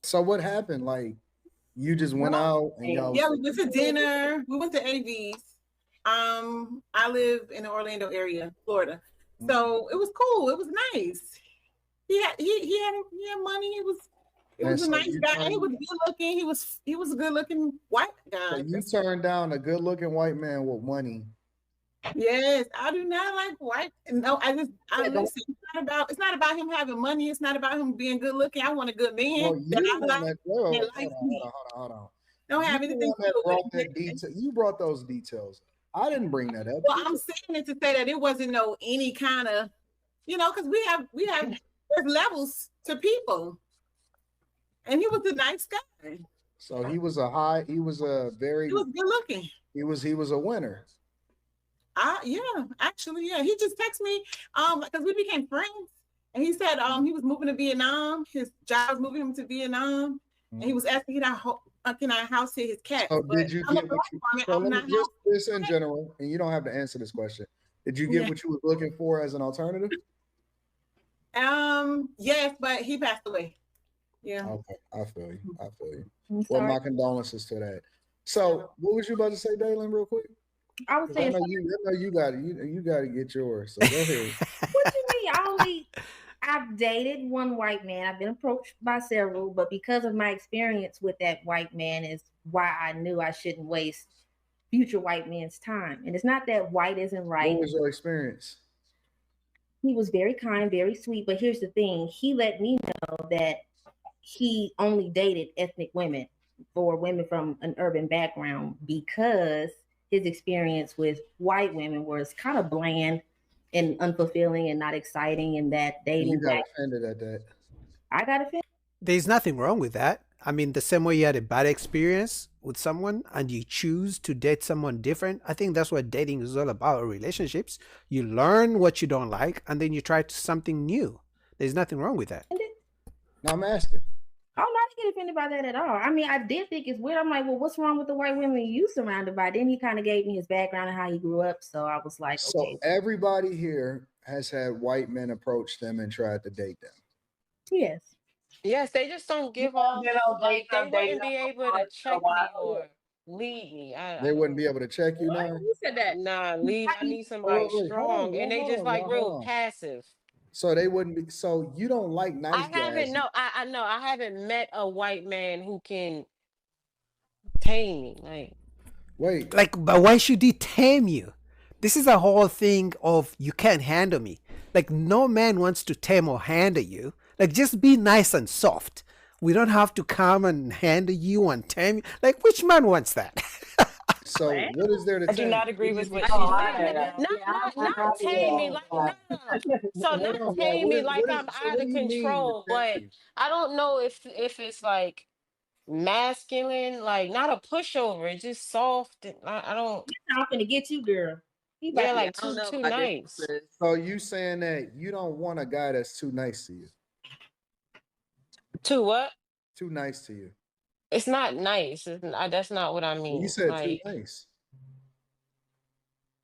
So what happened? Like you just went Well, out and y'all was Yeah, we like, went to dinner. We went to AV's. I live in the Orlando area, Florida. So it was cool. It was nice. He had money. He and was a so nice you guy. He turned was good looking. He was a good looking white so guy. you turned down a good looking white man with money. Yes, I do not like white. No, I yeah, listen. It's not about him having money. It's not about him being good looking. I want a good man Well, that you I the one like that wait, that hold likes on, hold me. on, hold on, hold on. Don't You have the anything one to that do with brought that it. detail. You brought those details. I didn't bring that up. Well, I'm saying it to say that it wasn't no any kind of, because we have there's levels to people, and he was a nice guy. So he was a He very was good looking. he was a winner. Yeah, actually, yeah. He just texted me, because we became friends, and he said, he was moving to Vietnam. His job was moving him to Vietnam, and he Mhm. was asking, can I house sit his cats? So But did you I'm a get what black you woman. so I'm let me not just this in house. general, and you don't have to answer this question. Did you get Yeah. what you was looking for as an alternative? Yes, but he passed away. Yeah. Okay, I feel you. I feel you. I'm Well, sorry. my condolences to that. So, what was you about to say, Dalen, real quick? I was Because saying, I know you got it. You got to get yours. So go ahead. what you mean? I've dated one white man. I've been approached by several, but because of my experience with that white man is why I knew I shouldn't waste future white men's time. And it's not that white isn't What right. was your experience? He was very kind, very sweet. But here's the thing: he let me know that he only dated ethnic women or women from an urban background because his experience with white women was kind of bland and unfulfilling and not exciting, and that And you dating got back, offended at that. I got offended. There's nothing wrong with that. I mean, the same way you had a bad experience with someone and you choose to date someone different, I think that's what dating is all about, relationships. You learn what you don't like and then you try something new. There's nothing wrong with that. No, I'm asking. I'm not get offended by that at all. I mean, I did think it's weird. I'm like, well, what's wrong with the white women you surrounded by? Then he kind of gave me his background and how he grew up. So I was like, So okay, everybody here has had white men approach them and tried to date them. yes. Yes, they just don't give off, like they wouldn't be able to check me or lead me. They I wouldn't be don't. able to check you What? now. Who said that? Nah, lead. I need Oh, somebody wait, hold on, strong, and y'all, they hold just on, like y'all, hold real on. passive. So they wouldn't be. So you don't like nice I guys. haven't no, I know I haven't met a white man who can tame me. Like Wait. Like, but why should he tame you? This is a whole thing of you can't handle me. Like, no man wants to tame or handle you. Like, just be nice and soft. We don't have to come and handle you and tame you. Like, which man wants that? So what is there to I do tame? not What agree do you with need what to she's be saying. tamed? Not tame me like no, no, no. So Hold not on, y'all. tame me like What is? I'm So out what of do you mean control, to but tame? I don't know if it's like masculine, like not a pushover. It's just soft. And I don't. I'm finna get you, girl. He about Yeah, to. like I don't know too about this nice. because So you saying that you don't want a guy that's too nice to you? Too what? Too nice to you? It's not nice. That's not what I Well, you mean. said too Like nice.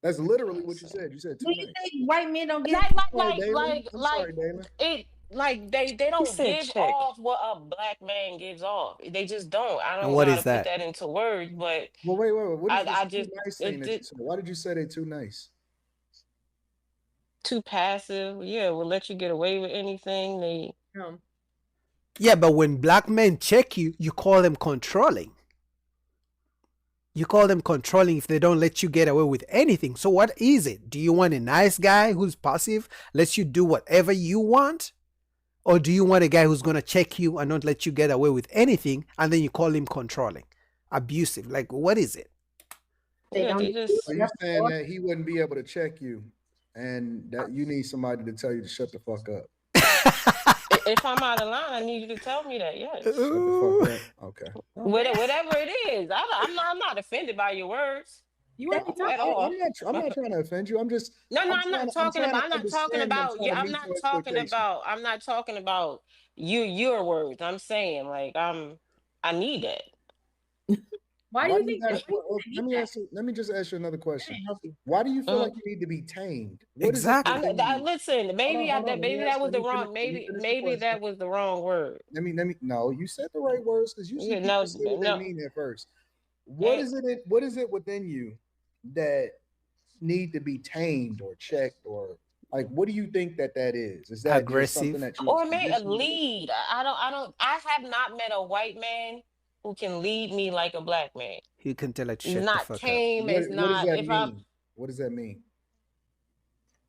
That's literally what you said. You said Do too you nice. think white men don't give? like like Sorry, like Dalen. like I'm like sorry, Dalen. it like they He don't said give check. off what a black man gives off. They just don't. I And don't know what how is to put that? that into words, but Well, wait. What is this I too just nice thing it that you did said? Why did you say they too nice? too passive. Yeah, will let you get away with anything. They um, Yeah, but when black men check you, you call them controlling. You call them controlling if they don't let you get away with anything. So what is it? Do you want a nice guy who's passive, lets you do whatever you want? Or do you want a guy who's going to check you and not let you get away with anything and then you call him controlling, abusive? Like, what is it? They yeah, don't. they Are just you saying that he wouldn't be able to check you, and that you need somebody to tell you to shut the fuck up? if I'm out of line, I need you to tell me that. Yes. Shut the fuck Ooh. up. Okay. All right. Whatever it is. I'm not offended by your words you That, ain't talking. at all. I'm not trying to offend you. No, no, I'm trying to I'm not talking understand. I'm about trying yeah, to meet your expectation. I'm not talking about your words. I'm saying like I need that. Why do Why you do you think got? that? Why do you need that? Let me just ask you another That question. didn't help you. Why do you feel like Mhm. you need to be tamed? What is it Exactly. within you? Listen, maybe Hold on. maybe that was Let the me finish. wrong Let me maybe finish the maybe question. that was the wrong word. Let me. No, you said the right words because usually Yeah, people no, say what they no. mean at first. What eh, is it? What is it within you that need to be tamed or checked or like? What do you think that is? Is that just something Aggressive. that you was Or maybe a conditioned with? lead. I have not met a white man who can lead me like a black man. You can tell her to It's shut the not fuck up. tame. It's What does not that if I'm mean? What does that mean?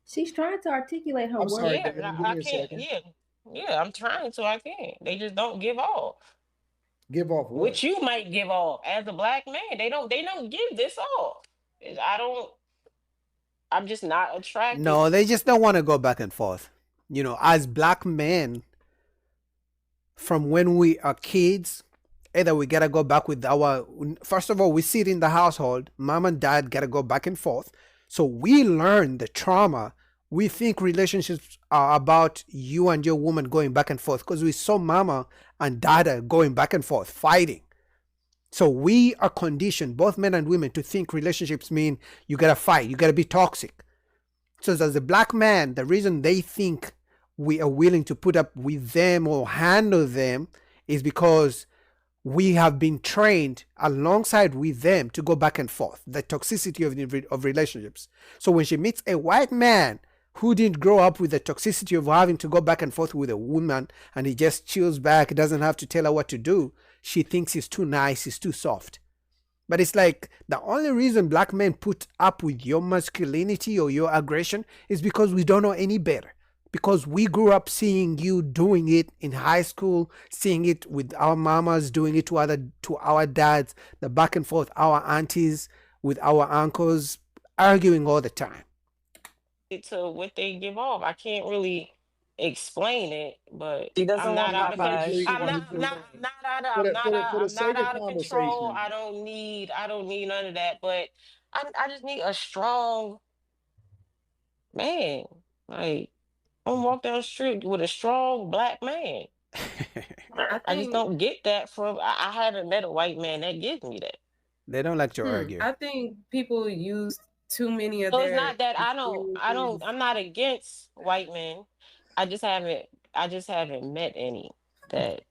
She's trying to articulate her I'm sorry, words. yeah, Devin. Give I me a can't second. yeah, I'm trying to I can't. They just don't give off. Give off what? Which you might give off as a black man. They don't give this off. I don't I'm just not attracted. No, they just don't want to go back and forth. As black men, from when we are kids, either we gotta go back with our. First of all, we sit in the household. Mom and dad gotta go back and forth. So we learn the trauma. We think relationships are about you and your woman going back and forth because we saw mama and dada going back and forth, fighting. So we are conditioned, both men and women, to think relationships mean you gotta fight, you gotta be toxic. So as a black man, the reason they think we are willing to put up with them or handle them is because we have been trained alongside with them to go back and forth, the toxicity of relationships. So when she meets a white man who didn't grow up with the toxicity of having to go back and forth with a woman and he just chills back, doesn't have to tell her what to do, she thinks he's too nice, he's too soft. But it's like the only reason black men put up with your masculinity or your aggression is because we don't know any better. Because we grew up seeing you doing it in high school, seeing it with our mamas, doing it to our dads, the back and forth, our aunties with our uncles, arguing all the time. To what they give off. I can't really explain it, but She doesn't I'm not want out of Honestly, Popeyes. She I'm wants not honestly, I'm not Chipotle. I'm not out of I'm not for the I'm not sake of out of control. conversation, I don't need none of that. But I just need a strong man. Like I'm walk down the street with a strong black man. I I just think don't get that from I haven't met a white man that gives me that. They don't like to argue. I think people use too many of So it's their not that experiences. I'm not against white men. I just haven't met any that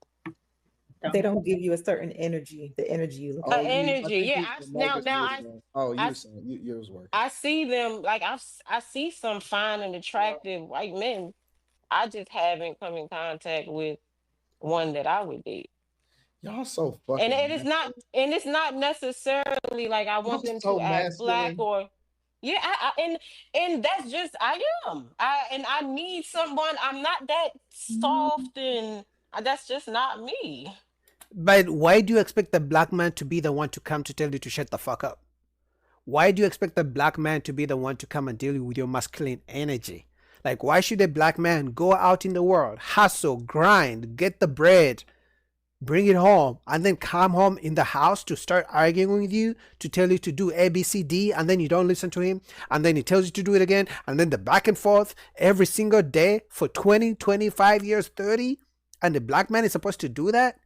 They don't give you a certain energy, the energy you look oh, for. I energy. think Yeah, the mic is muted now. Oh, you I were saying you was working. I see them like I see some fine and attractive white men. I just haven't come in contact with one that I would date. Y'all so And fucking masculine. it's not necessarily like I want Y'all them so to act black masculine. or yeah, and that's just I am. I need someone. I'm not that soft and that's just not me. But why do you expect the black man to be the one to come to tell you to shut the fuck up? Why do you expect the black man to be the one to come and deal with your masculine energy? Like, why should a black man go out in the world, hustle, grind, get the bread, bring it home, and then come home in the house to start arguing with you, to tell you to do A, B, C, D, and then you don't listen to him, and then he tells you to do it again, and then the back and forth every single day for 20, 25 years, 30, and the black man is supposed to do that?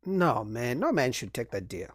No, man. No man should take that deal.